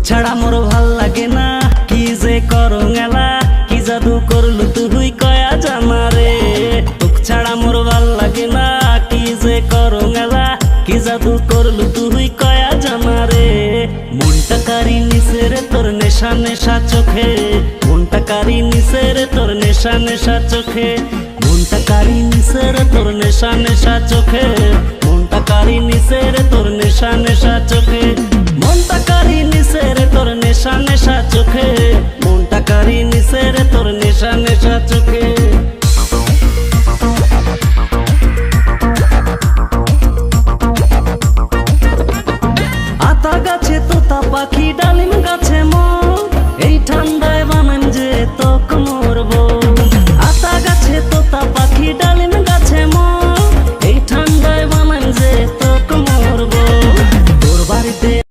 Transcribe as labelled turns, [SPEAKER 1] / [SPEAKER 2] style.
[SPEAKER 1] ছাড়া মোর ভাল লাগে না, কি যে করো এলা, কি জাদু করলু তুই কয়া জানা রে। তোক ছাড়া মোর ভাল লাগে না, কি যে করো এলা, কি জাদু করলু তুই কয়া জানা রে। মনটা কারি নিছে রে তোর নেশা নেশা চোখে, মনটা কারি নিছে রে তোর নেশা নেশা চোখে, মনটা কারি নিছে রে তোর নেশা নেশা চোখে, মনটা কারি নিছে রে তোর নেশা নেশা চোখে, মনটা কারি নিছে রে তোর নেশা নেশা চোখে, মনটা কারি